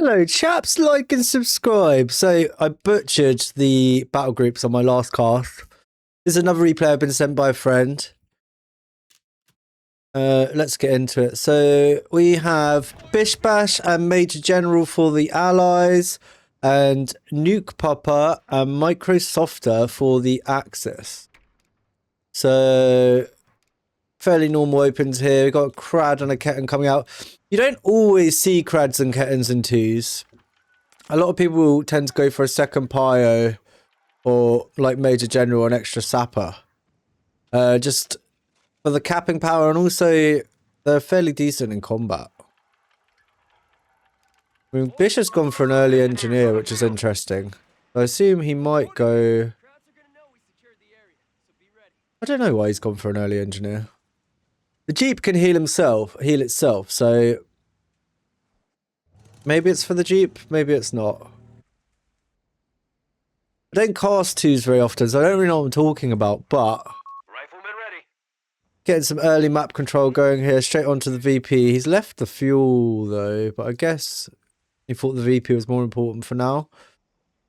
Hello chaps, like and subscribe. So I butchered the battle groups on my last cast. This is another replay I've been sent by a friend. Let's get into it. So we have Bish Bash and Major General for the Allies, and Nuke Popper and Micro Softer for the Axis. So fairly normal opens here. We've got a Crad and a Ketten coming out. You don't always see Crads and Kettens in twos. A lot of people tend to go for a second Pio or like Major General and extra Sapper. Just for the capping power, and also they're fairly decent in combat. I mean, Bish has gone for an early engineer, which is interesting. I assume he might go... I don't know why he's gone for an early engineer. The Jeep can heal itself, so maybe it's for the Jeep, maybe it's not. I don't cast twos very often, so I don't really know what I'm talking about, but Rifleman ready. Getting some early map control going here, straight onto the VP. He's left the fuel though, but I guess he thought the VP was more important for now.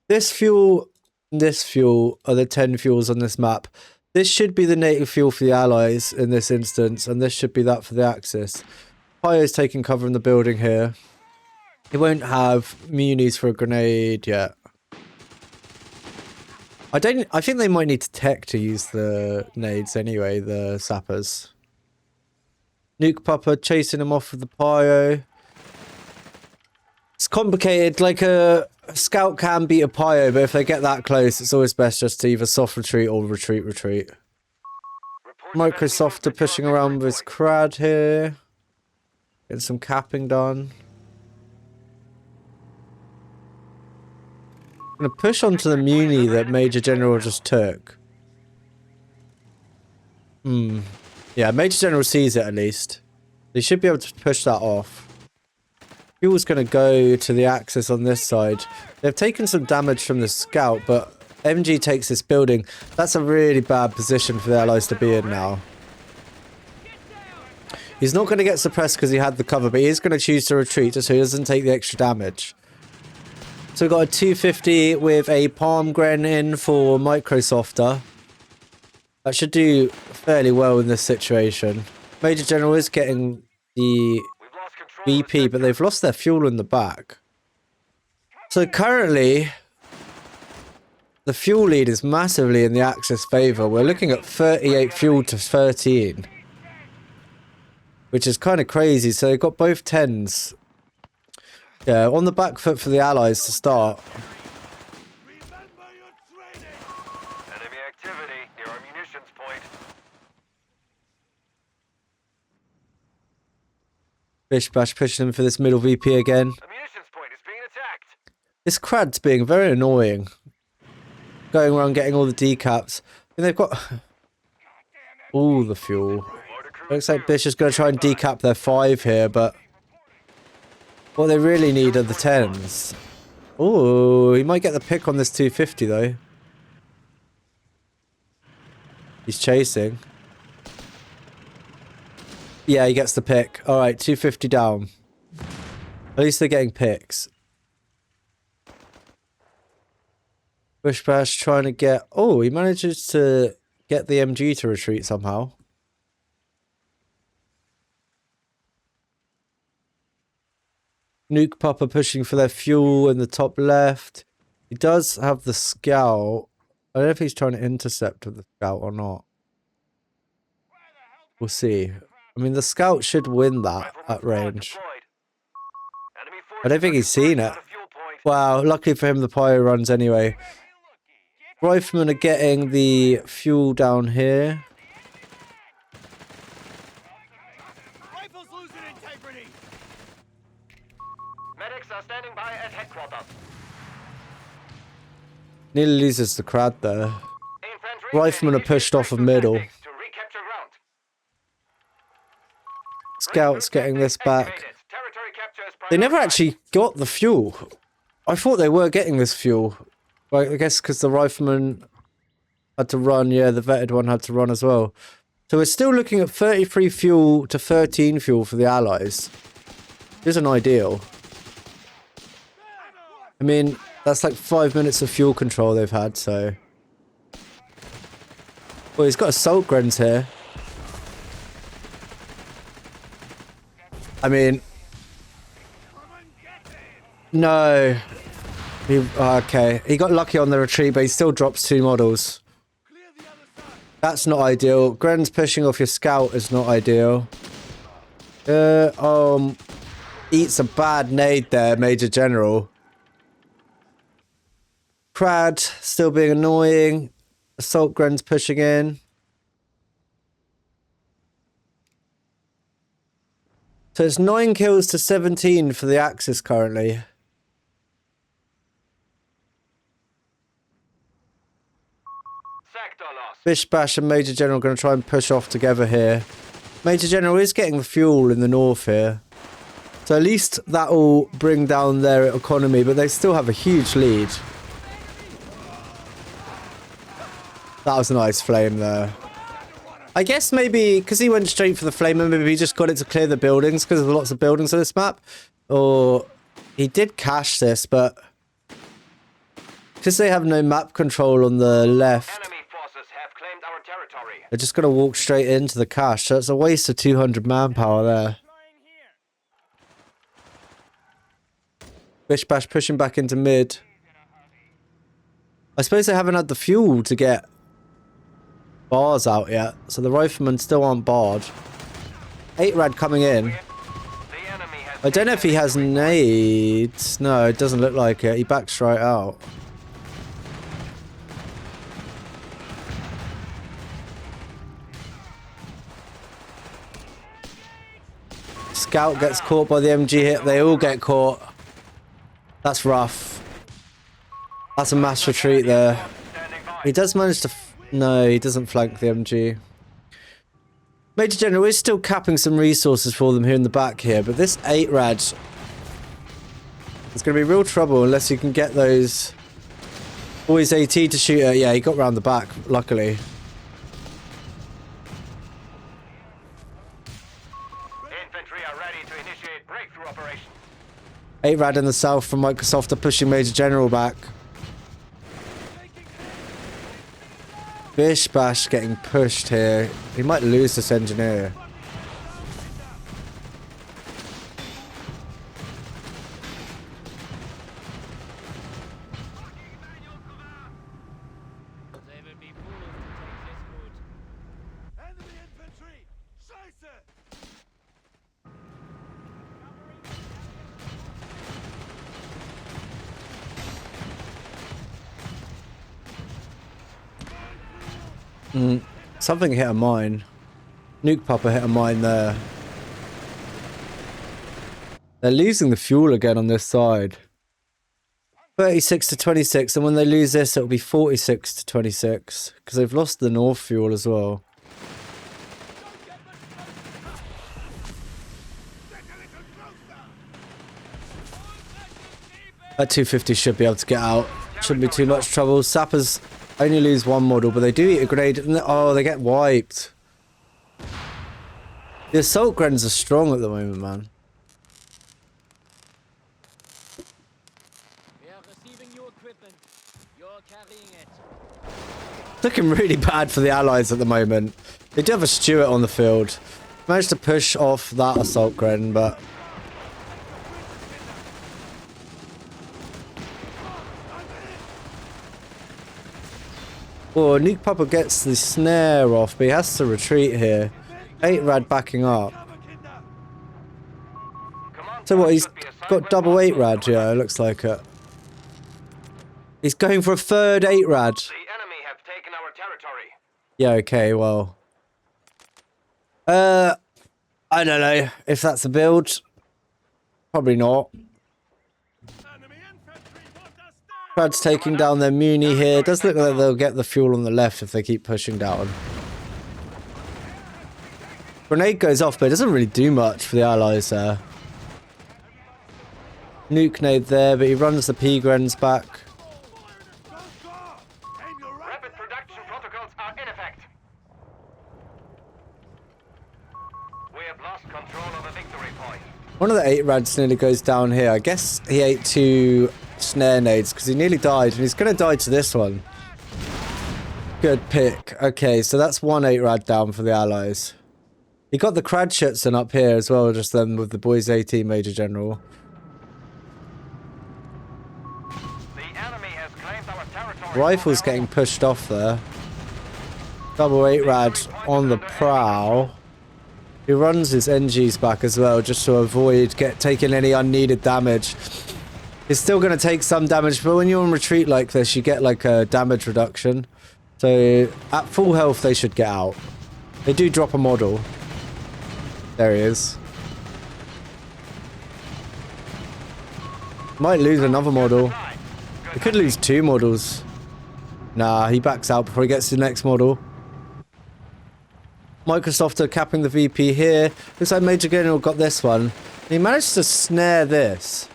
This fuel are the 10 fuels on this map. This should be the native fuel for the Allies in this instance, and this should be that for the Axis. Pio's taking cover in the building here. He won't have munis for a grenade yet. I think they might need to tech to use the nades anyway, the sappers. Nuke Popper chasing him off with the Pio. It's complicated, like a scout can beat a Pio, but if they get that close, it's always best just to either soft retreat or retreat. Micro Softer pushing around with his Crad here. Getting some capping done. I'm going to push onto the Muni that Major General just took. Yeah, Major General sees it at least. They should be able to push that off. Fuel's going to go to the Axis on this side. They've taken some damage from the scout, but MG takes this building. That's a really bad position for the Allies to be in now. He's not going to get suppressed because he had the cover, but he is going to choose to retreat just so he doesn't take the extra damage. So we've got a 250 with a Palm Gren in for Micro Softer. That should do fairly well in this situation. Major General is getting the VP, but they've lost their fuel in the back. So currently, the fuel lead is massively in the Axis favour. We're looking at 38 fuel to 13. Which is kind of crazy. So they've got both 10s. Yeah, on the back foot for the Allies to start. Enemy activity near our munitions point. Bish Bash pushing him for this middle VP again. The munitions point is being attacked. This Crad's being very annoying. Going around getting all the decaps. And they've got all the fuel. Looks like Bish is going to try and decap their 5 here, but what they really need are the 10s. Oh, he might get the pick on this 250 though. He's chasing. Yeah, he gets the pick. Alright, 250 down. At least they're getting picks. Bish Bash trying to get... Oh, he manages to get the MG to retreat somehow. Nuke Popper pushing for their fuel in the top left. He does have the scout. I don't know if he's trying to intercept with the scout or not. We'll see. I mean, the scout should win that at range. I don't think he's seen it. Wow, luckily for him, the Pio runs anyway. Riflemen are getting the fuel down here. Medics are standing by at headquarters. Nearly loses the Crad there. Riflemen are pushed off of middle. Scouts getting this back. They never actually got the fuel. I thought they were getting this fuel. Well, I guess because the Rifleman had to run. Yeah, the vetted one had to run as well. So we're still looking at 33 fuel to 13 fuel for the Allies. Isn't ideal. I mean, that's like 5 minutes of fuel control they've had, so... Well, he's got assault grens here. I mean... No. Okay, he got lucky on the retreat, but he still drops 2 models. That's not ideal. Gren's pushing off your scout is not ideal. Eats a bad nade there, Major General. Crad still being annoying. Assault Gren's pushing in. So it's 9 kills to 17 for the Axis currently. Bish Bash and Major General are going to try and push off together here. Major General is getting the fuel in the north here. So at least that will bring down their economy, but they still have a huge lead. That was a nice flame there. I guess maybe, because he went straight for the flame, maybe he just got it to clear the buildings, because there's lots of buildings on this map. Or he did cache this, but because they have no map control on the left, they're just going to walk straight into the cache. So it's a waste of 200 manpower there. Bish Bash pushing back into mid. I suppose they haven't had the fuel to get bars out yet, so the riflemen still aren't barred. 8 rad coming in. I don't know if he has nades. No, it doesn't look like it. He backs right out. Scout gets caught by the MG hit. They all get caught. That's rough. That's a mass retreat there. He does manage to... No, he doesn't flank the MG. Major General is still capping some resources for them here in the back here, but this 8 rad is going to be real trouble unless you can get those boys AT to shoot at. Yeah, he got round the back, luckily. Infantry are ready to initiate breakthrough operation. 8 rad in the south from Microsoft are pushing Major General back. Bish Bash getting pushed here. He might lose this engineer. Something hit a mine. Nuke Papa hit a mine there. They're losing the fuel again on this side. 36 to 26, and when they lose this, it'll be 46 to 26, because they've lost the north fuel as well. That 250 should be able to get out. Shouldn't be too much trouble. Sappers only lose 1 model, but they do eat a grenade. Oh, they get wiped. The assault grens are strong at the moment, man. We are receiving your equipment. You're carrying it. Looking really bad for the Allies at the moment. They do have a Stuart on the field. Managed to push off that assault gren, but... Oh, Nuke Papa gets the snare off, but he has to retreat here. 8 rad backing up. So what, he's got double 8 rad? Yeah, it looks like it. He's going for a third 8 rad. The enemy have taken our territory. Yeah, okay, well. I don't know if that's a build. Probably not. Brad's taking down their Muni here. It does look like they'll get the fuel on the left if they keep pushing down. Grenade goes off, but it doesn't really do much for the Allies there. Nuke nade there, but he runs the P-Grens back. Rapid production protocols are in effect. We have lost control of a victory point. One of the 8 rads nearly goes down here. I guess he ate 2 snare nades because he nearly died, and he's going to die to this one. Good pick. Okay, so that's 1 8-rad down for the Allies. He got the Kradschützen up here as well, just then with the boys 18 Major General. The enemy has claimed our territory. Rifle's getting pushed off there. Double 8-rad on the prow. He runs his NGs back as well, just to avoid taking any unneeded damage. He's still going to take some damage, but when you're on retreat like this, you get like a damage reduction. So at full health, they should get out. They do drop a model. There he is. Might lose another model. He could lose 2 models. Nah, he backs out before he gets to the next model. Microsoft are capping the VP here. Looks like Major General got this one. He managed to snare this.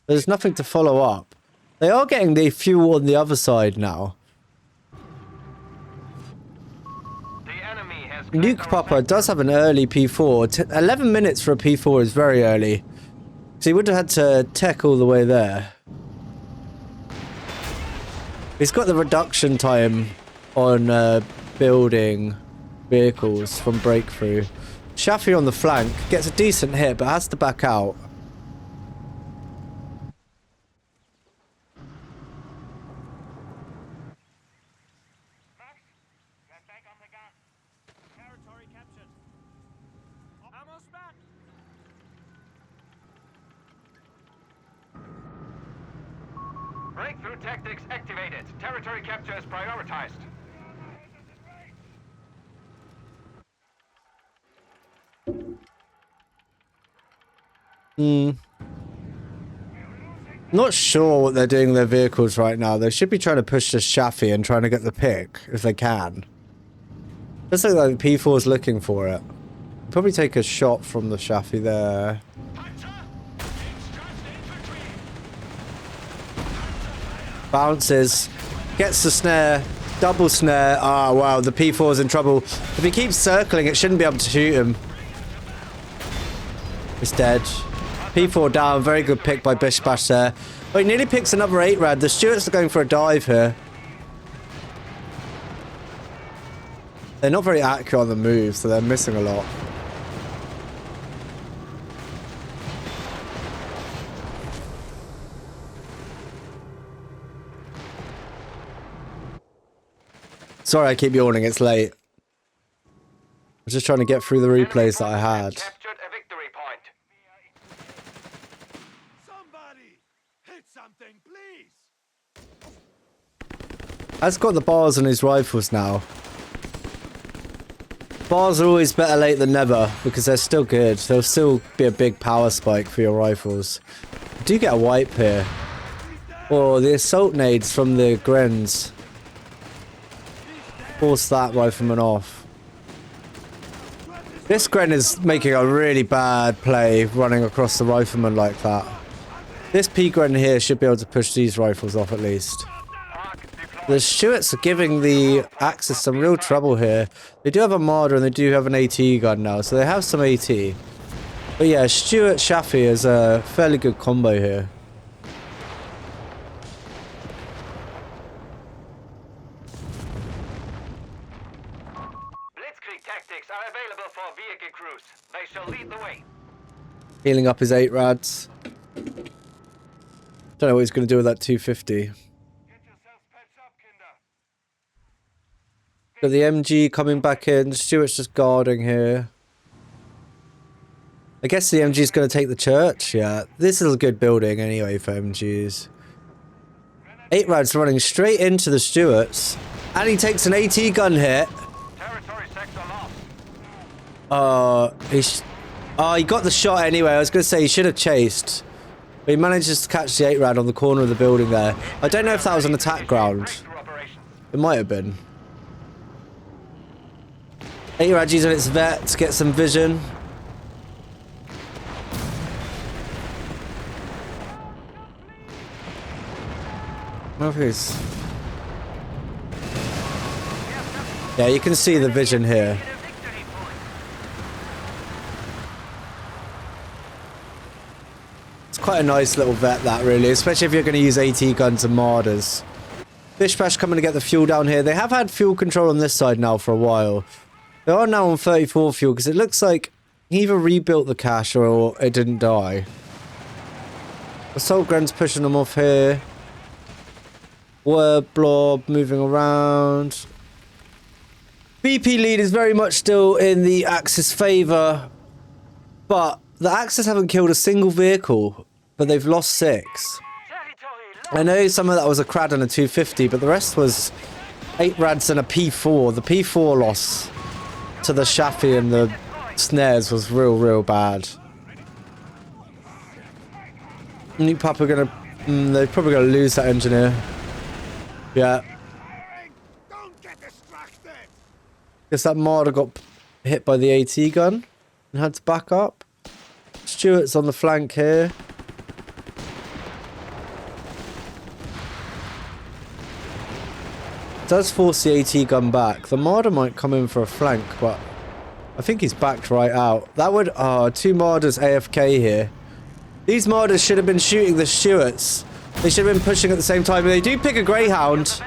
There's nothing to follow up. They are getting the fuel on the other side now. Nuke Papa does have an early P4. 11 minutes for a P4 is very early. So he would have had to tech all the way there. He's got the reduction time on building vehicles from breakthrough. Shafi on the flank gets a decent hit but has to back out. Breakthrough tactics activated. Territory capture is prioritized. Not sure what they're doing with their vehicles right now. They should be trying to push the Shafi and trying to get the pick if they can. Looks like the P4 is looking for it. Probably take a shot from the Shafi there. Bounces, gets the snare, double snare. Ah, wow, the P4 is in trouble. If he keeps circling, it shouldn't be able to shoot him. He's dead. P4 down, very good pick by Bishbash there. Oh, he nearly picks another 8-rad. The Stuarts are going for a dive here. They're not very accurate on the move, so they're missing a lot. Sorry, I keep yawning. It's late. I was just trying to get through the replays that I had. Captured a victory point. Somebody hit something, please. Has got the bars on his rifles now. Bars are always better late than never because they're still good. There'll still be a big power spike for your rifles. You do get a wipe here. Or the assault nades from the Grens. Force that rifleman off. This Gren is making a really bad play running across the rifleman like that. This P-Gren here should be able to push these rifles off at least. The Stuarts are giving the Axis some real trouble here. They do have a Marder and they do have an AT gun now, so they have some AT. But yeah, Stuart Shafi is a fairly good combo here. Tactics are available for vehicle crews. They shall lead the way. Healing up his 8-rads. Don't know what he's going to do with that 250. Got the MG coming back in. Stuart's just guarding here. I guess the MG's going to take the church. Yeah, this is a good building anyway for MGs. 8-rads running straight into the Stuarts. And he takes an AT gun hit. He got the shot anyway. I was going to say he should have chased. But he manages to catch the 8-rad on the corner of the building there. I don't know if that was an attack ground. It might have been. 8-rad using its vet to get some vision. Yeah, you can see the vision here. It's quite a nice little vet, that, really, especially if you're going to use AT guns and Marders. Bish Bash coming to get the fuel down here. They have had fuel control on this side now for a while. They are now on 34 fuel because it looks like he either rebuilt the cache or it didn't die. Assault Gren's pushing them off here. Word blob moving around. BP lead is very much still in the Axis favour, but the Axis haven't killed a single vehicle, but they've lost 6. I know some of that was a Crad and a 250, but the rest was 8 Rads and a P4. The P4 loss to the Shafi and the snares was real bad. Nuke Papa gonna... they're probably gonna lose that engineer. Yeah. Don't get distracted. Guess that Marder got hit by the AT gun and had to back up. Stuart's on the flank here. Does force the AT gun back. The Marder might come in for a flank, but I think he's backed right out. That would... oh, 2 Marders AFK here. These Marders should have been shooting the Stuarts. They should have been pushing at the same time. They do pick a Greyhound.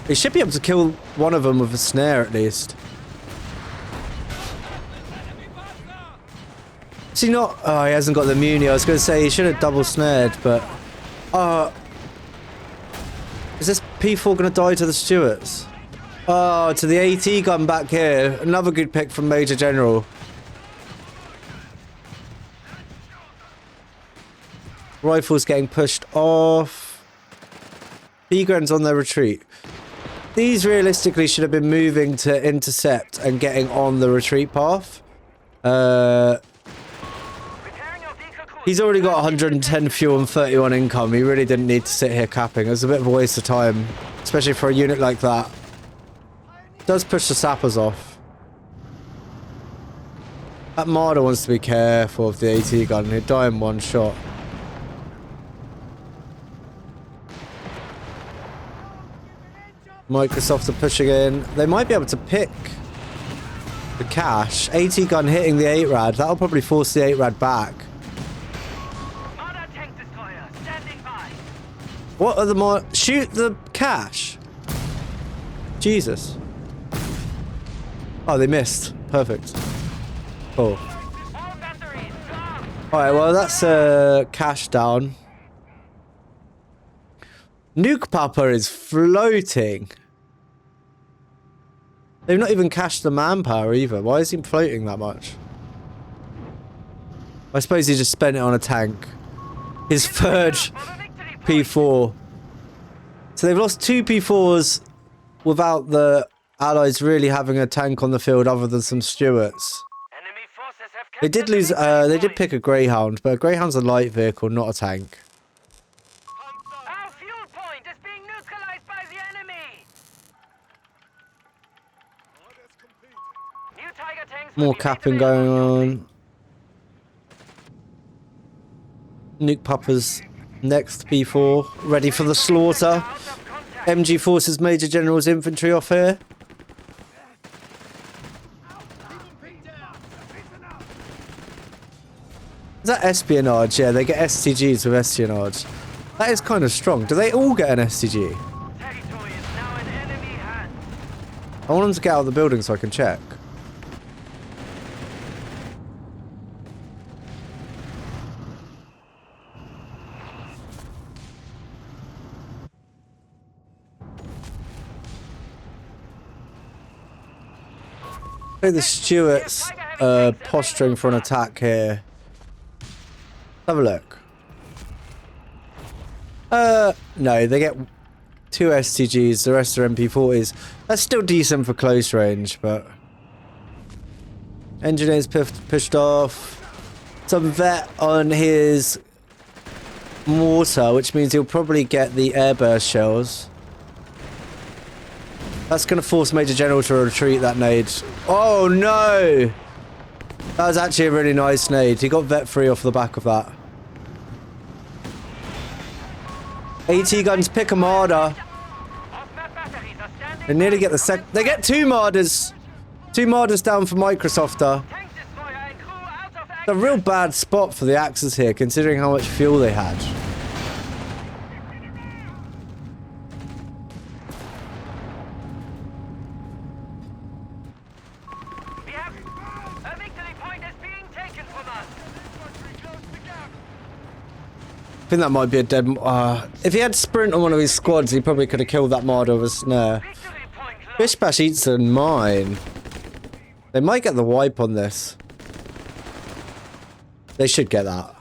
They should be able to kill one of them with a snare at least. Is he not? Oh, he hasn't got the Muni. I was going to say he should have double snared, but... is this P4 going to die to the Stuarts? Oh, to the AT gun back here. Another good pick from Major General. Rifles getting pushed off. B-Gren's on their retreat. These realistically should have been moving to intercept and getting on the retreat path. He's already got 110 fuel and 31 income. He really didn't need to sit here capping. It was a bit of a waste of time, especially for a unit like that. Does push the sappers off. That Marder wants to be careful of the AT gun. He'd die in one shot. Microsoft are pushing in. They might be able to pick the cache. AT gun hitting the 8 Rad. That'll probably force the 8 Rad back. What are the shoot the cache? Jesus. Oh, they missed. Perfect. Cool. Alright, well, that's cache down. Nuke Papa is floating. They've not even cached the manpower either. Why is he floating that much? I suppose he just spent it on a tank. His third P4. So they've lost 2 P4s without the Allies really having a tank on the field other than some Stuarts. They did lose, they did pick a Greyhound, but a Greyhound's a light vehicle, not a tank. Our fuel point is being neutralized by the enemy. New Tiger tanks will More be capping made available going shortly. on. Nuke Papa's next P4, ready for the slaughter. MG Forces Major General's infantry off here. Is that espionage? Yeah, they get STGs with espionage. That is kind of strong. Do they all get an STG? Territory is now in enemy hands. I want them to get out of the building so I can check. I think the Stuarts posturing for an attack here. Have a look. No, they get 2 STGs, the rest are MP40s. That's still decent for close range, but... Engineers pushed off. Some vet on his mortar, which means he'll probably get the airburst shells. That's going to force Major General to retreat that nade. Oh no! That was actually a really nice nade. He got vet free off the back of that. AT guns pick a Marder. They nearly get the they get 2 Marders. 2 Marders down for Microsofter. A real bad spot for the Axis here, considering how much fuel they had. We have a victory point is being taken from us. I think that might be a dead... if he had sprint on one of his squads, he probably could have killed that Marder with a snare. Victory point lost. Bish Bash eats a mine. They might get the wipe on this. They should get that.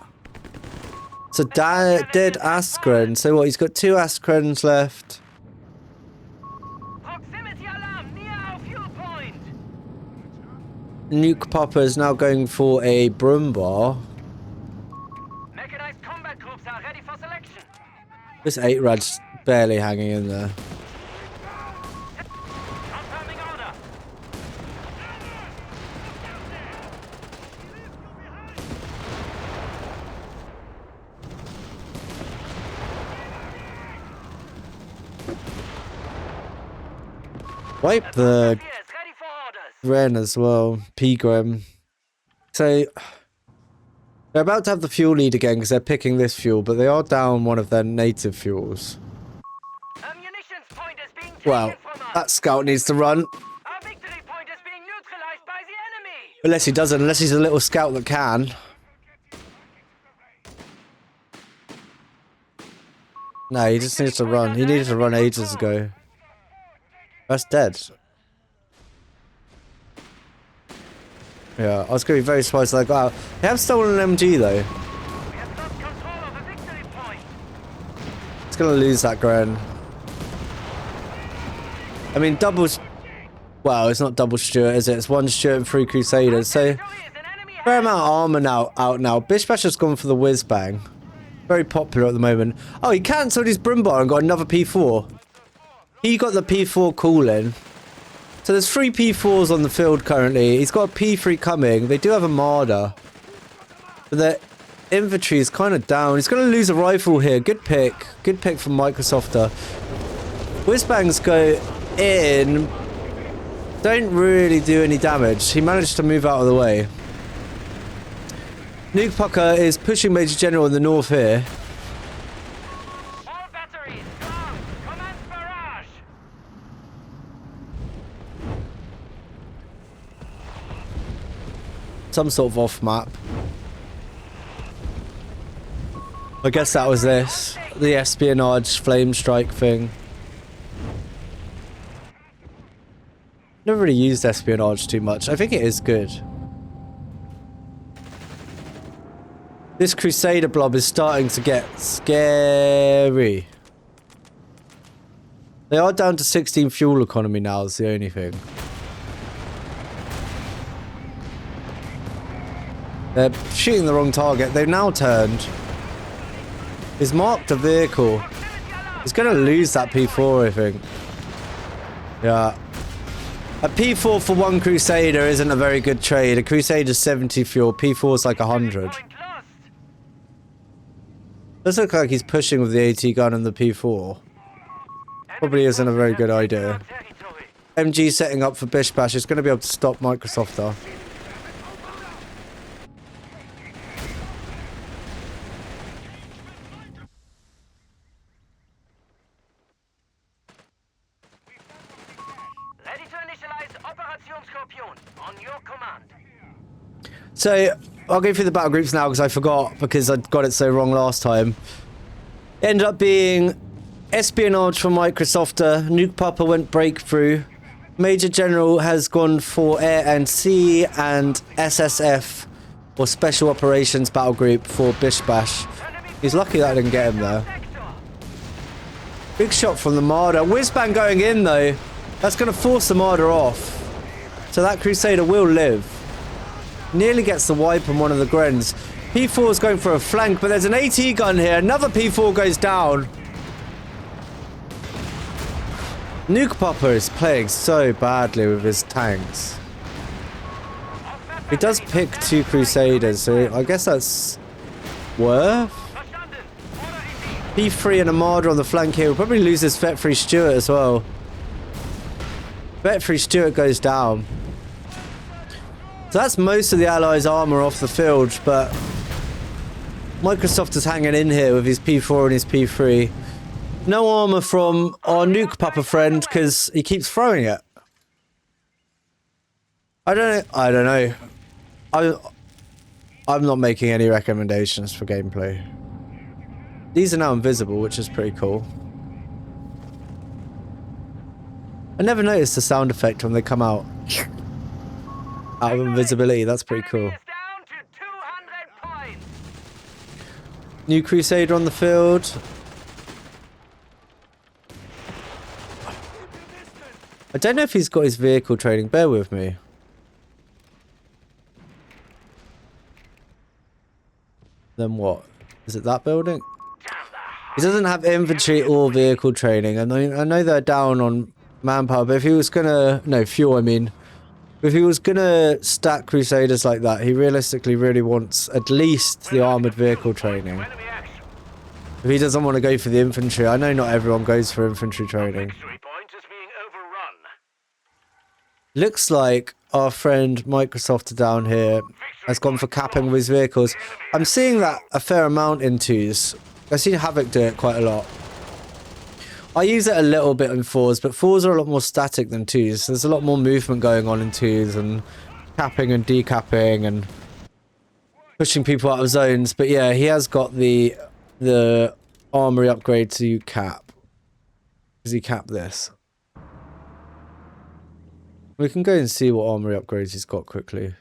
So dead Askren. So what, he's got 2 Askrens left. Proximity alarm near our fuel point. Nuke Popper is now going for a Brumbar. Mechanized combat groups are ready for selection. This 8-rad's barely hanging in there. Confirming order. Wipe the Yes, ready for orders. Ren as well. Pegram. So they're about to have the fuel lead again because they're picking this fuel, but they are down one of their native fuels. A munitions point is being taken Well, from us. that scout needs to run. Our victory point is being neutralized by the enemy. Unless he doesn't, unless he's a little scout that can. No, he just needs to run. He needed to run ages ago. That's dead. Yeah, I was going to be very surprised if they got out. They have stolen an MG though. We have lost control of the victory point. It's going to lose that Gren. I mean, double... Well, it's not double Stuart, is it? It's 1 Stuart and 3 Crusaders. So, Victory is an enemy fair ahead. amount of armor out now. Bish Bash has gone for the whiz bang. Very popular at the moment. Oh, he cancelled his Brumbar and got another P4. He got the P4 call-in. So there's 3 P4s on the field currently. He's got a P3 coming. They do have a Marder. But their infantry is kind of down. He's going to lose a rifle here. Good pick. Good pick from Microsofter. Whizbangs go in. Don't really do any damage. He managed to move out of the way. Nuke Pucker is pushing Major General in the north here. All batteries, strong. Commence barrage. Some sort of off map. I guess that was this. The espionage flame strike thing. Never really used espionage too much. I think it is good. This Crusader blob is starting to get scary. They are down to 16 fuel economy now, is the only thing. They're shooting the wrong target. They've now turned. He's marked a vehicle. He's going to lose that P4, I think. Yeah. A P4 for 1 Crusader isn't a very good trade. A Crusader's 70 fuel. P4 is like 100. Point lost. Does look like he's pushing with the AT gun and the P4. Probably isn't a very good idea. Territory. MG setting up for Bish Bash. It's going to be able to stop Microsofter. Ready to initialize Operation Scorpion on your command. So, I'll go through the battle groups now because I forgot because I got it so wrong last time. It ended up being espionage from Microsofter. Nuke Papa went breakthrough. Major General has gone for Air and Sea, and SSF, or Special Operations Battle Group, for Bish Bash. He's lucky that I didn't get him there. Sector. Big shot from the Marder. Whizbang going in though. That's going to force the Marder off. So that Crusader will live. Nearly gets the wipe on one of the Grens. P4 is going for a flank, but there's an AT gun here. Another P4 goes down. Nuke Popper is playing so badly with his tanks. He does pick 2 Crusaders, so I guess that's worth. Verstanden. Order in P3 and a Marder on the flank here. Will probably lose his Vet3 Stuart as well. Vet3 Stuart goes down. So that's most of the Allies' armor off the field, but Microsoft is hanging in here with his P4 and his P3. No armor from our nuke papa friend because he keeps throwing it. I don't know. I'm not making any recommendations for gameplay. These are now invisible, which is pretty cool. I never noticed the sound effect when they come out. Out of invisibility, that's pretty cool. Down to 200 points. New Crusader on the field. I don't know if he's got his vehicle training. Bear with me. Then what? Is it that building? He doesn't have infantry or vehicle training. I know they're down on manpower, but if he was gonna... No, fuel, I mean. If he was gonna stack Crusaders like that, he realistically really wants at least the armoured vehicle training. Enemy action. If he doesn't want to go for the infantry, I know not everyone goes for infantry training. Victory point is being overrun. Looks like our friend Microsoft down here has gone for capping with his vehicles. I'm seeing that a fair amount in 2s. I've seen Havoc do it quite a lot. I use it a little bit in 4s, but 4s are a lot more static than 2s. There's a lot more movement going on in 2s and capping and decapping and pushing people out of zones. But yeah, he has got the armory upgrade to cap. Does he cap this? We can go and see what armory upgrades he's got quickly.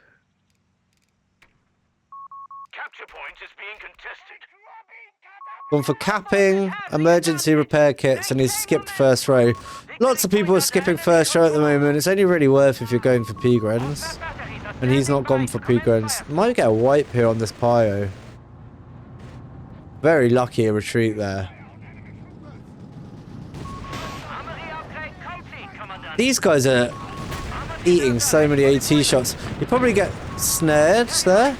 Capture point is being contested. Gone for capping, emergency repair kits, and he's skipped first row. Lots of people are skipping first row at the moment. It's only really worth if you're going for P-Grens. And he's not gone for P-Grens. Might get a wipe here on this Pio. Very lucky a retreat there. These guys are eating so many AT shots. You probably get snared there.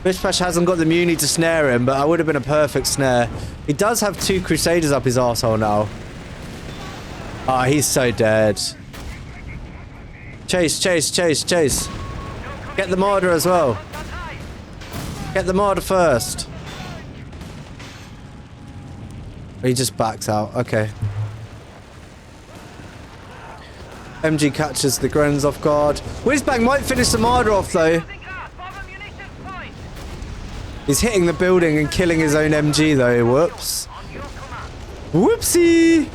Bishbash hasn't got the muni to snare him, but I would have been a perfect snare. He does have 2 Crusaders up his arsehole now. Ah, he's so dead. Chase, chase, chase, chase. Get the martyr as well. Get the martyr first. He just backs out. Okay. MG catches the Grens off guard. Whizbang might finish the martyr off though. He's hitting the building and killing his own MG though. Whoops. Whoopsie.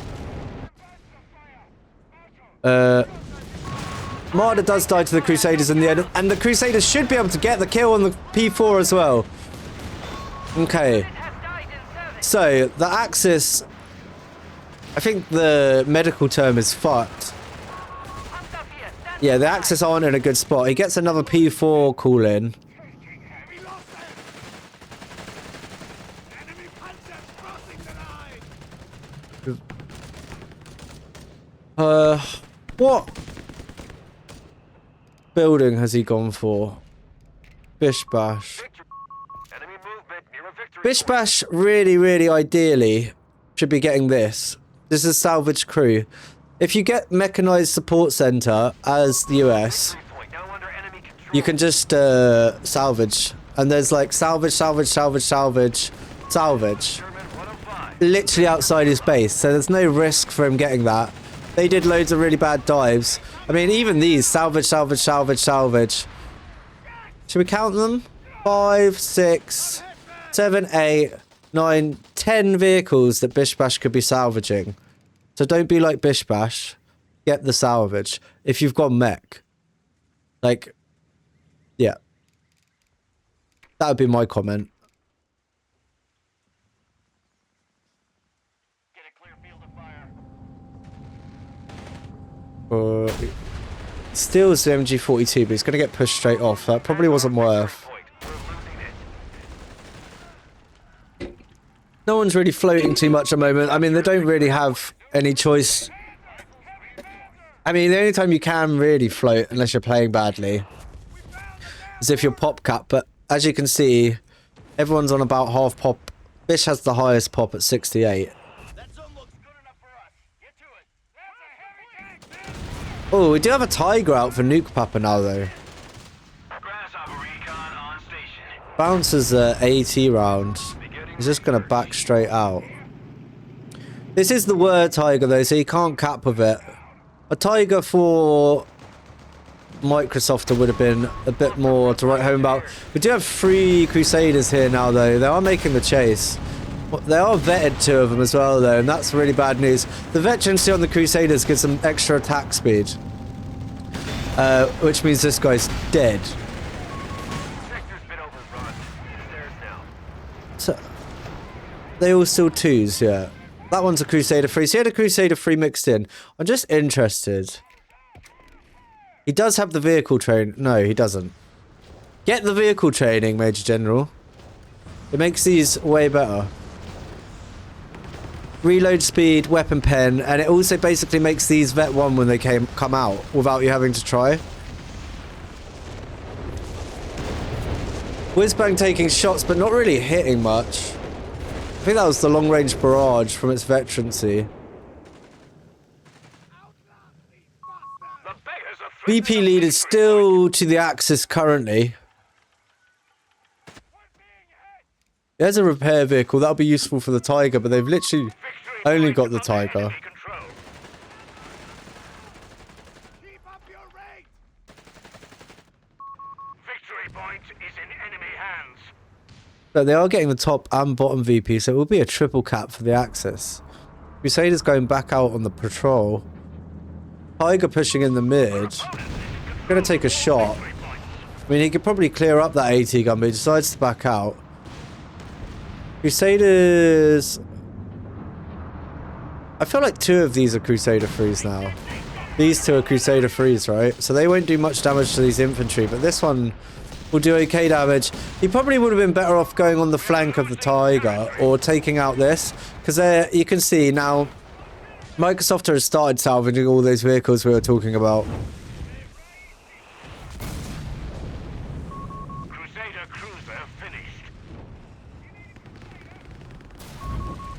Martyr does die to the Crusaders in the end, and the Crusaders should be able to get the kill on the P4 as well. Okay. So, the Axis... I think the medical term is fucked. Yeah, the Axis aren't in a good spot. He gets another P4 call in. What building has he gone for? Bishbash. Bishbash really ideally should be getting this. This is salvage crew. If you get mechanized support center as the US, you can just salvage. And there's like salvage, salvage, salvage, salvage, salvage. Literally outside his base. So there's no risk for him getting that. They did loads of really bad dives. I mean, even these, salvage, salvage, salvage, salvage. Should we count them? 5, 6, 7, 8, 9, 10 vehicles that Bishbash could be salvaging. So don't be like Bishbash. Get the salvage. If you've got mech. Like, yeah. That would be my comment. Steals the MG42, but he's going to get pushed straight off. That probably wasn't worth. No one's really floating too much at the moment. I mean, they don't really have any choice. I mean, the only time you can really float, unless you're playing badly, is if you're pop cap. But as you can see, everyone's on about half pop. Bish has the highest pop at 68. Oh, we do have a Tiger out for Nuke Papa now, though. Grasshopper recon on station. Bounces a AT round. He's just going to back straight out. This is the word Tiger, though, so you can't cap with it. A Tiger for Microsoft would have been a bit more to write home about. We do have 3 Crusaders here now, though. They are making the chase. They are vetted, 2 of them as well, though, and that's really bad news. The veterancy on the Crusaders gives them extra attack speed, which means this guy's dead. Sector's been overrun. Stairs now. So, they all still 2s, yeah. That one's a Crusader 3. So he had a Crusader 3 mixed in. I'm just interested. He does have the vehicle train. No, he doesn't. Get the vehicle training, Major General. It makes these way better. Reload speed, weapon pen, and it also basically makes these Vet 1 when they come out without you having to try. Whizbang taking shots but not really hitting much. I think that was the long range barrage from its veterancy. The beggars are free. VP lead is still to the Axis currently. There's a repair vehicle. That'll be useful for the Tiger, but they've literally only got the Tiger. Enemy control. Keep up your rate! Victory point is in enemy hands. But they are getting the top and bottom VP, so it will be a triple cap for the Axis. Crusaders going back out on the patrol. Tiger pushing in the mid. Gonna take a shot. I mean, he could probably clear up that AT gun, but he decides to back out. Crusaders... I feel like 2 of these are Crusader 3s now. These 2 are Crusader 3s, right? So they won't do much damage to these infantry, but this one will do okay damage. He probably would have been better off going on the flank of the Tiger or taking out this, because you can see now Microsoft has started salvaging all those vehicles we were talking about. Crusader cruiser finished.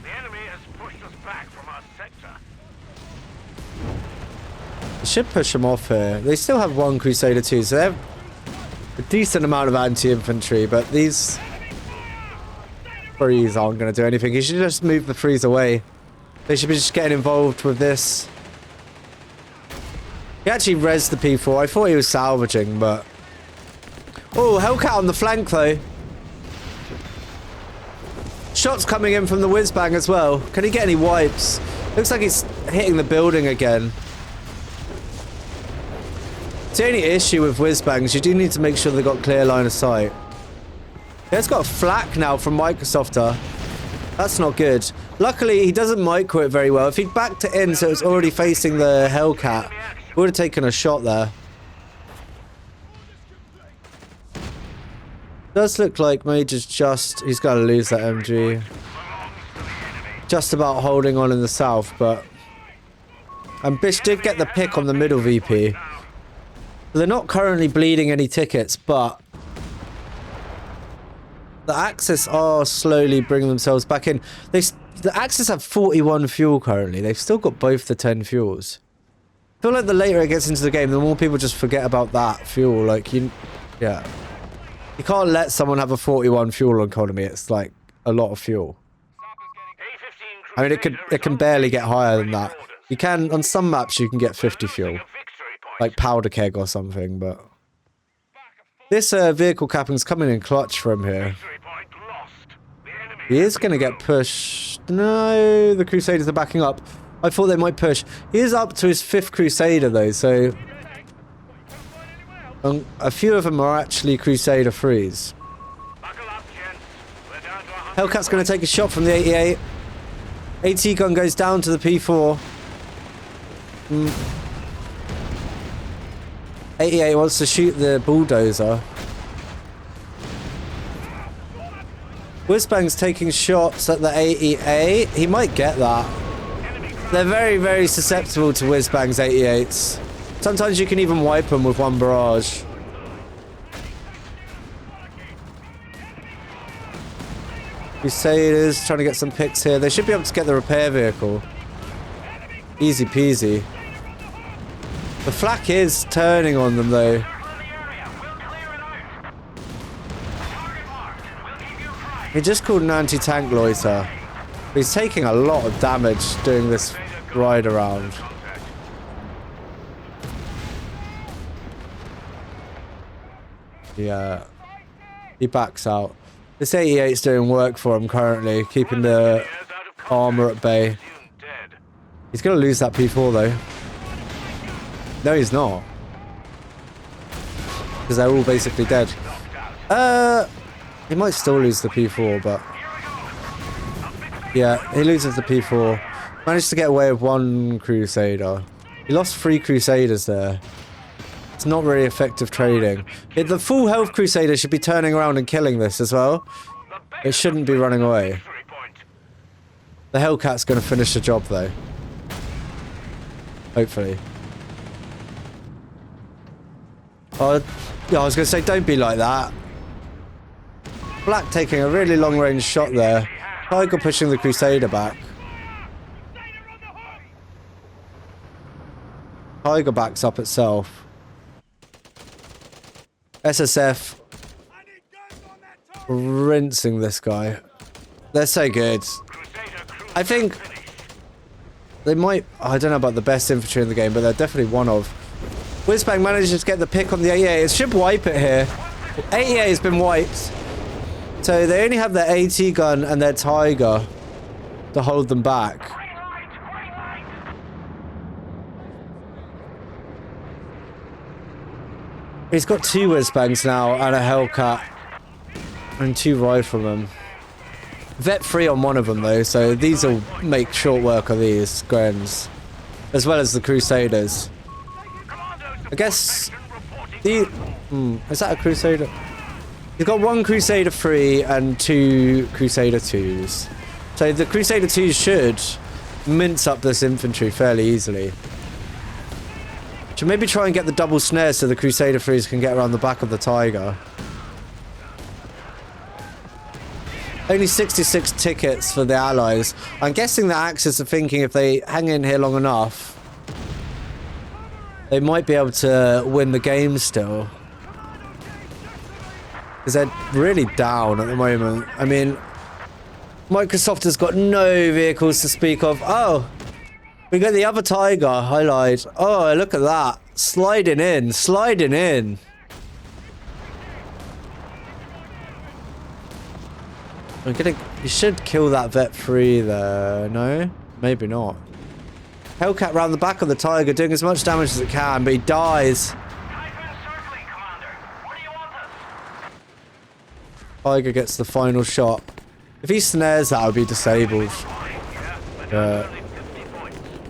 The enemy has pushed us back from our sector. They should push them off here. They still have 1 Crusader 2, so they have a decent amount of anti-infantry, but these 3s aren't going to do anything. You should just move the 3s away. They should be just getting involved with this. He actually rezzed the P4. I thought he was salvaging, but... Oh, Hellcat on the flank, though. Shots coming in from the Whizbang as well. Can he get any wipes? Looks like he's hitting the building again. The only issue with Whizbangs, you do need to make sure they've got clear line of sight. Yeah, it's got a flak now from Microsoft. That's not good. Luckily, he doesn't micro it very well. If he'd backed it in so it was already facing the Hellcat, we would have taken a shot there. Does look like Major's just... He's got to lose that MG. Just about holding on in the south, but... And Bish did get the pick on the middle VP. They're not currently bleeding any tickets, but... The Axis are slowly bringing themselves back in. The Axis have 41 fuel currently. They've still got both the 10 fuels. I feel like the later it gets into the game, the more people just forget about that fuel. Like, yeah. You can't let someone have a 41 fuel economy. It's like a lot of fuel. I mean, it can barely get higher than that. You can, on some maps, you can get 50 fuel. Like powder keg or something, but... This vehicle capping's coming in clutch from here. He is going to get pushed. No, the Crusaders are backing up. I thought they might push. He is up to his 5th Crusader, though, so... a few of them are actually Crusader 3s. Hellcat's going to take a shot from the 88. AT gun goes down to the P4. 88 wants to shoot the bulldozer. Whizbang's taking shots at the 88. He might get that. They're very, very susceptible to Whizbang's 88s. Sometimes you can even wipe them with 1 barrage. Crusaders trying to get some picks here. They should be able to get the repair vehicle. Easy peasy. The flak is turning on them though. Circle the area. We'll clear it out. Target marked. We'll keep you apprised. He just called an anti-tank loiter. He's taking a lot of damage doing this ride around. Yeah. He backs out. This 88's doing work for him currently, keeping the armor at bay. He's going to lose that P4 though. No, he's not. Because they're all basically dead. He might still lose the P4, but... yeah, he loses the P4. Managed to get away with one Crusader. He lost 3 Crusaders there. It's not really effective trading. The full health Crusader should be turning around and killing this as well. It shouldn't be running away. The Hellcat's going to finish the job though. Hopefully. Oh, yeah, I was going to say, don't be like that. Black taking a really long range shot there. Tiger pushing the Crusader back. Tiger backs up itself. SSF rinsing this guy. They're so good. I think they might... I don't know about the best infantry in the game, but they're definitely one of. Whizbang manages to get the pick on the 88. It should wipe it here. 88 has been wiped. So they only have their AT gun and their Tiger to hold them back. He's got 2 Whizbangs now and a Hellcat. And 2 riflemen. Vet 3 on one of them though, so these will make short work of these Grens. As well as the Crusaders. I guess... the... is that a Crusader? He's got 1 Crusader 3 and 2 Crusader 2s. So the Crusader 2s should mince up this infantry fairly easily. Should maybe try and get the double snares so the Crusader 3s can get around the back of the Tiger. Only 66 tickets for the Allies. I'm guessing the Axis are thinking if they hang in here long enough, they might be able to win the game still. Because they're really down at the moment. I mean, Microsoft has got no vehicles to speak of. Oh, we got the other Tiger. I lied. Oh, look at that. Sliding in. Sliding in. I'm gonna... you should kill that Vet 3 there. No? Maybe not. Hellcat round the back of the Tiger, doing as much damage as it can, but he dies. Tiger gets the final shot. If he snares that, would be disabled.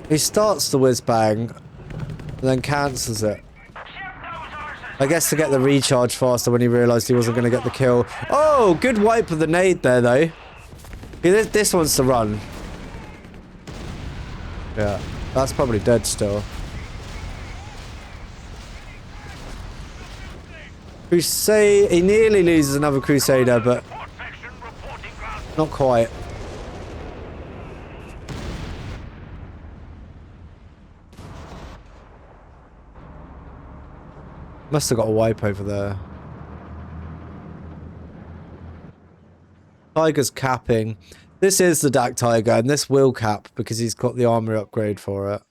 He starts the Whizbang, and then cancels it. I guess to get the recharge faster when he realised he wasn't going to get the kill. Oh, good wipe of the nade there, though. This wants to run. Yeah, that's probably dead still. Crusade, he nearly loses another Crusader, but not quite. Must have got a wipe over there. Tiger's capping. This is the DAC Tiger, and this will cap because he's got the armor upgrade for it.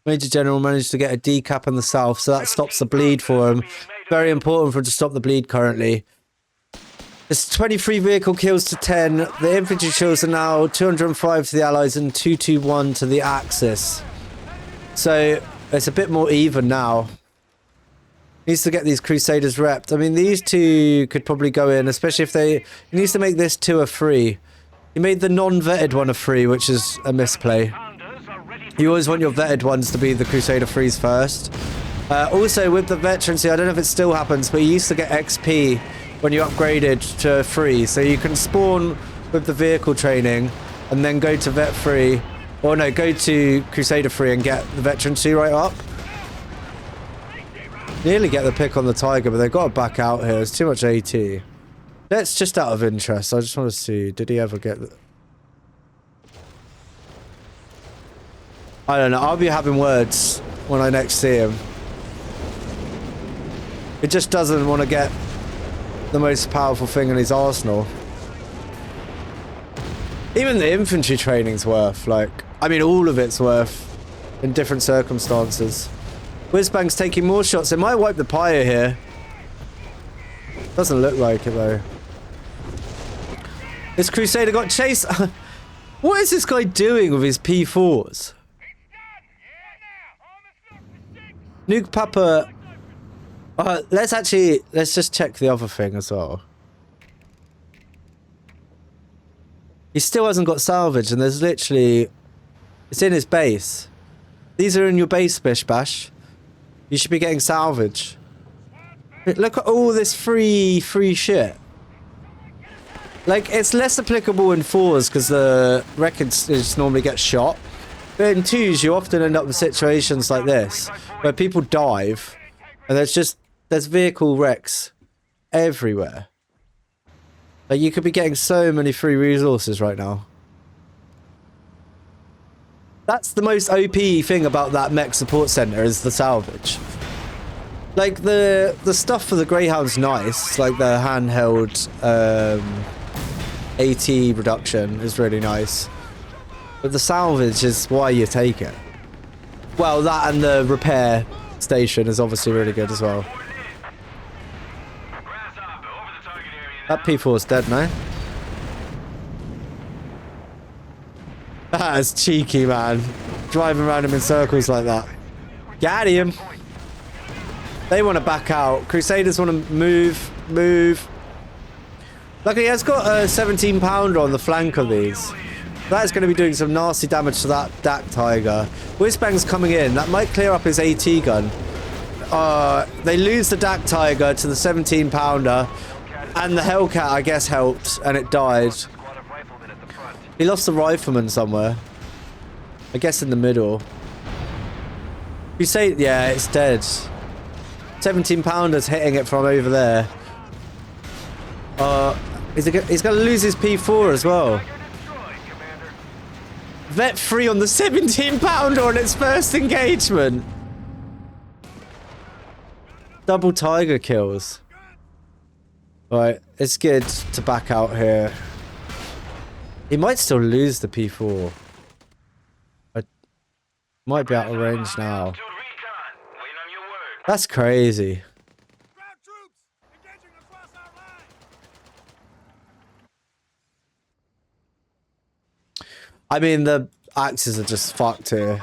Major General managed to get a decap in the south, so that stops the bleed for him. Very important for him to stop the bleed currently. It's 23 vehicle kills to 10. The infantry kills are now 205 to the Allies and 221 to the Axis. So it's a bit more even now. Needs to get these Crusaders repped. I mean, these two could probably go in, especially if they... He needs to make this 2 a 3. He made the non-vetted one a 3, which is a misplay. You always want your vetted ones to be the Crusader 3s first. Also, with the veterancy, I don't know if it still happens, but you used to get XP when you upgraded to 3. So you can spawn with the vehicle training and then go to Vet 3. Or no, go to Crusader 3 and get the veterancy right up. Nearly get the pick on the Tiger, but they've got to back out here. It's too much AT. That's just out of interest. I just want to see, did he ever get... I don't know. I'll be having words when I next see him. He just doesn't want to get the most powerful thing in his arsenal. Even the infantry training's worth, like... I mean, all of it's worth in different circumstances. Whizbang's taking more shots. It might wipe the pyre here. Doesn't look like it, though. This Crusader got chased. What is this guy doing with his P4s? Nuke Papa... let's just check the other thing as well. He still hasn't got salvage, and there's literally... It's in his base. These are in your base, Bish Bash. You should be getting salvage. Look at all this free shit. Like, it's less applicable in 4s, because the records just normally get shot. But in 2s, you often end up with situations like this, where people dive, and there's vehicle wrecks everywhere. Like, you could be getting so many free resources right now. That's the most OP thing about that mech support center, is the salvage. Like, the stuff for the Greyhound's nice, like the handheld AT reduction is really nice. But the salvage is why you take it. Well, that and the repair station is obviously really good as well. That P4 is dead now. That's cheeky, man. Driving around him in circles like that. Got him. They want to back out. Crusaders want to move. Luckily, he has got a 17 pounder on the flank of these. That is going to be doing some nasty damage to that DAC Tiger. Whizbang's coming in. That might clear up his AT gun. They lose the DAC Tiger to the 17 pounder. And the Hellcat, I guess, helped. And it died. He lost the rifleman somewhere. I guess in the middle. You say, yeah, it's dead. 17 pounders hitting it from over there. He's going to lose his P4 as well. Vet 3 on the 17 pounder on its first engagement. Double Tiger kills. Right, it's good to back out here. He might still lose the P4. I might be out of range now. That's crazy. I mean, the axes are just fucked here.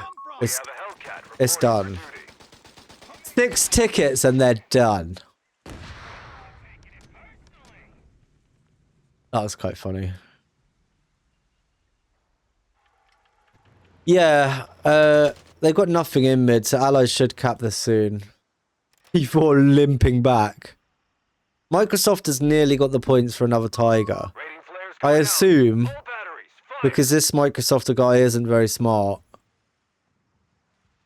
It's done. 6 tickets and they're done. That was quite funny. Yeah, they've got nothing in mid, so allies should cap this soon. P4 limping back. Microsoft has nearly got the points for another Tiger. I assume, because this Microsoft guy isn't very smart,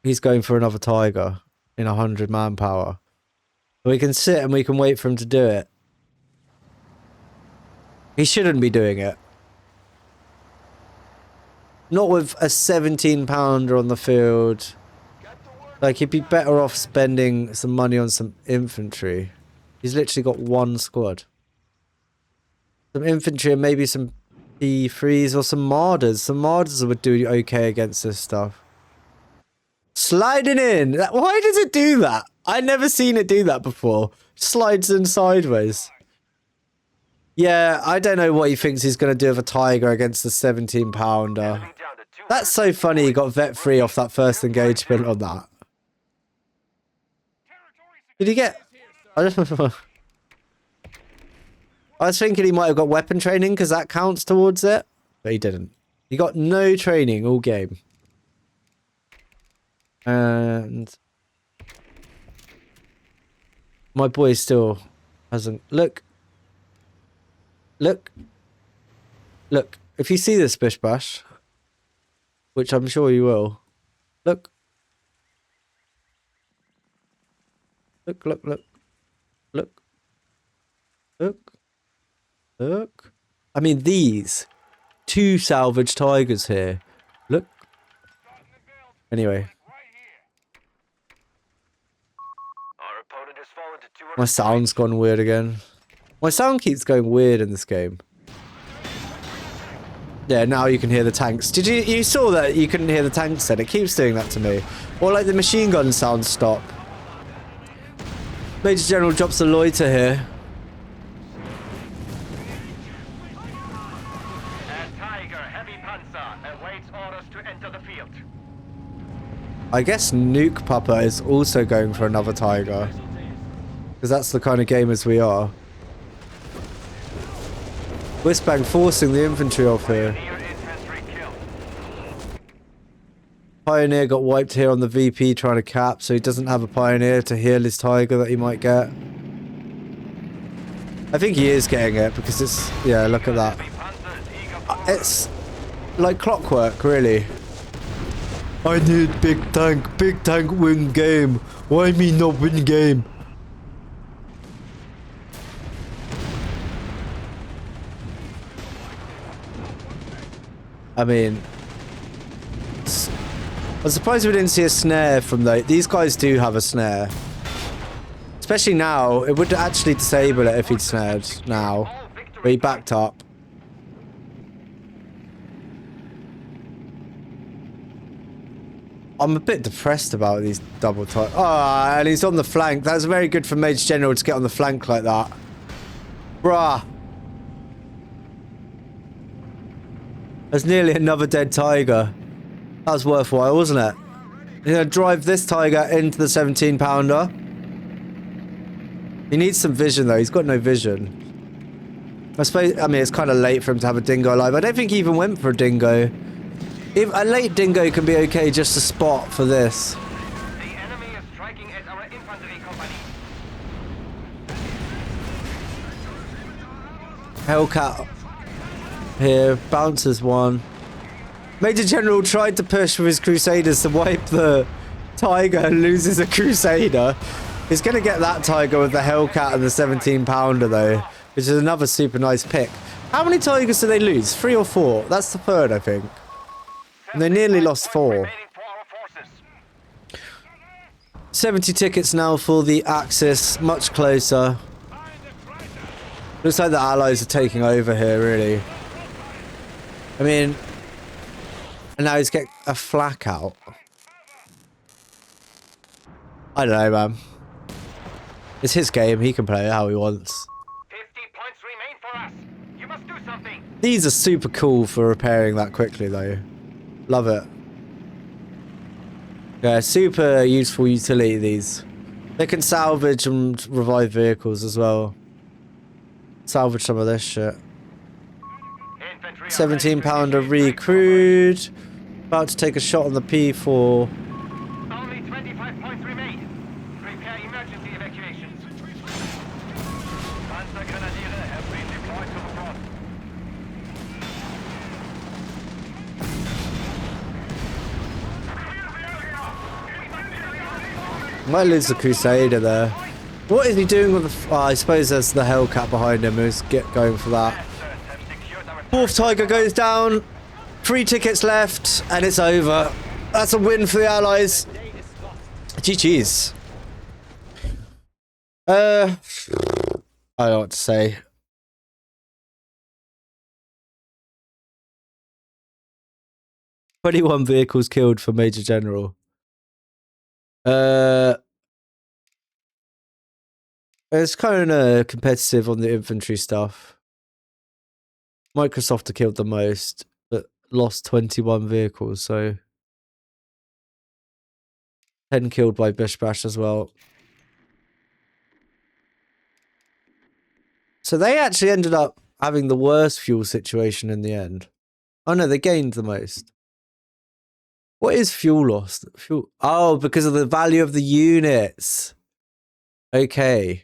he's going for another Tiger in 100 manpower. We can sit and we can wait for him to do it. He shouldn't be doing it. Not with a 17 pounder on the field. Like, he'd be better off spending some money on some infantry. He's literally got 1 squad. Some infantry and maybe some P3s or some Marders. Some Marders would do okay against this stuff. Sliding in! Why does it do that? I've never seen it do that before. Slides in sideways. Yeah, I don't know what he thinks he's going to do with a Tiger against the 17 pounder. That's so funny he got vet 3 off that first engagement on that. Did he get... I don't know. I was thinking he might have got weapon training because that counts towards it. But he didn't. He got no training all game. And... my boy still hasn't... Look. Look. Look. If you see this, Bish Bash, which I'm sure you will. Look. Look, look, look. Look. Look. Look. I mean, these 2 salvage Tigers here. Look. Anyway, Our opponent has fallen to 200 my sound's gone weird again. My sound keeps going weird in this game. Yeah, now you can hear the tanks. Did you saw that you couldn't hear the tanks then? It keeps doing that to me. Or like the machine gun sounds stop. Major General drops a loiter here. A Tiger Heavy Panzer awaits orders to enter the field. I guess Nuke Papa is also going for another Tiger. Because that's the kind of gamers we are. Whizbang forcing the infantry off here. Near infantry kill. Pioneer got wiped here on the VP trying to cap, so he doesn't have a Pioneer to heal his Tiger that he might get. I think he is getting it because it's... Yeah, look at that. Heavy Panzer is eager for It's like clockwork, really. I need big tank win game. Why me not win game? I mean, I'm surprised we didn't see a snare from these guys do have a snare. Especially now, it would actually disable it if he'd snared now. But he backed up. I'm a bit depressed about these double type. Oh, and he's on the flank. That's very good for Major General to get on the flank like that. Bruh. There's nearly another dead Tiger. That was worthwhile, wasn't it? You're gonna drive this Tiger into the 17-pounder. He needs some vision, though. He's got no vision. I mean, it's kind of late for him to have a dingo alive. I don't think he even went for a dingo. A late dingo can be okay just to spot for this. the enemy is striking at our infantry company. Hellcat here, bounces one. Major General tried to push with his Crusaders to wipe the Tiger and loses a Crusader. He's going to get that Tiger with the Hellcat and the 17-pounder though, which is another super nice pick. How many Tigers do they lose? 3 or 4? That's the third, I think. And they nearly lost 4. Remaining for our forces. 70 tickets now for the Axis, much closer. Looks like the Allies are taking over here, really. I mean, and now he's getting a flak out. I don't know, man. It's his game. He can play it how he wants. 50 points remain for us. You must do something. These are super cool for repairing that quickly, though. Love it. Yeah, super useful utility, these. They can salvage and revive vehicles as well. Salvage some of this shit. 17-pounder recruit. About to take a shot on the P4. Only 25 points remain. Prepare emergency evacuations. Panzer Grenadiere have been deployed to the front. Might lose the Crusader there. What is he doing with the... Oh, I suppose there's the Hellcat behind him who's going for that. Fourth Tiger goes down. 3 tickets left, and it's over. That's a win for the Allies. GG's. I don't know what to say. "21 vehicles killed for Major General." It's kind of competitive on the infantry stuff. Microsoft have killed the most, but lost 21 vehicles, so 10 killed by Bish Bash as well. So they actually ended up having the worst fuel situation in the end. Oh no, they gained the most. What is fuel loss? Fuel. Oh, because of the value of the units. Okay.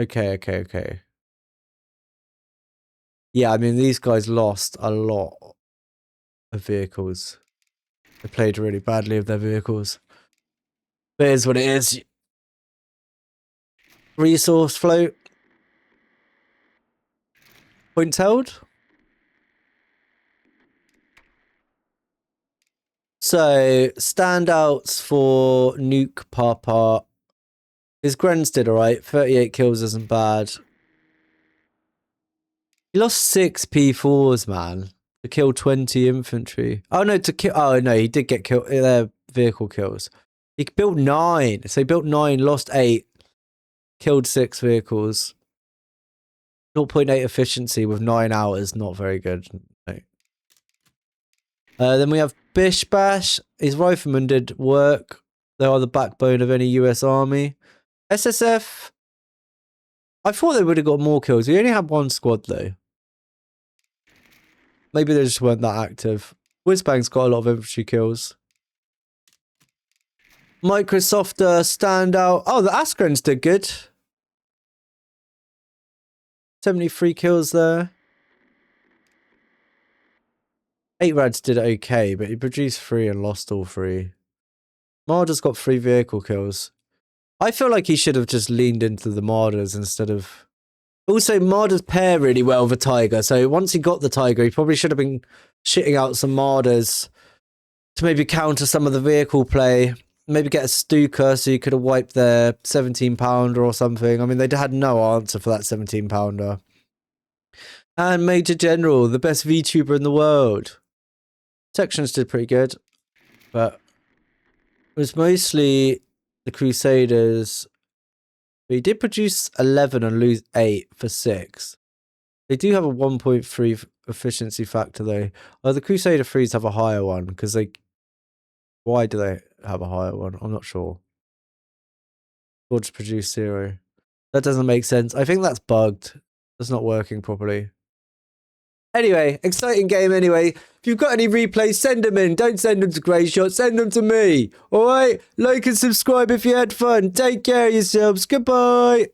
Okay. Yeah, I mean, these guys lost a lot of vehicles. They played really badly with their vehicles. But it is what it is. Resource float. Points held. So, standouts for Nuke Papa. His Grens did alright. 38 kills isn't bad. He lost 6 P4s, man. To kill 20 infantry. Oh, no, to kill... Oh, no, he did get killed. Vehicle kills. He built 9. So he built 9, lost 8. Killed 6 vehicles. 0.8 efficiency with 9 hours. Not very good. No. Then we have Bish Bash. His riflemen did work. They are the backbone of any US army. SSF. I thought they would have got more kills. We only had 1 squad though. Maybe they just weren't that active. Whizbang's got a lot of infantry kills. Microsoft standout. Oh, the Askrens did good. 73 kills there. 8 Rads did okay, but he produced 3 and lost all 3. Marder's got 3 vehicle kills. I feel like he should have just leaned into the Marders instead of... Also, Marders pair really well with a Tiger, so once he got the Tiger, he probably should have been shitting out some Marders to maybe counter some of the vehicle play. Maybe get a Stuka so you could have wiped their 17-pounder or something. I mean, they had no answer for that 17-pounder. And Major General, the best VTuber in the world. Sections did pretty good, but it was mostly the Crusaders. But he did produce 11 and lose 8 for 6. They do have a 1.3 efficiency factor though. Oh, the Crusader 3s have a higher one because they... Why do they have a higher one? I'm not sure. Or just produce 0. That doesn't make sense. I think that's bugged. It's not working properly. Anyway, exciting game anyway. If you've got any replays, send them in. Don't send them to Greyshot. Send them to me. Alright? Like and subscribe if you had fun. Take care of yourselves. Goodbye.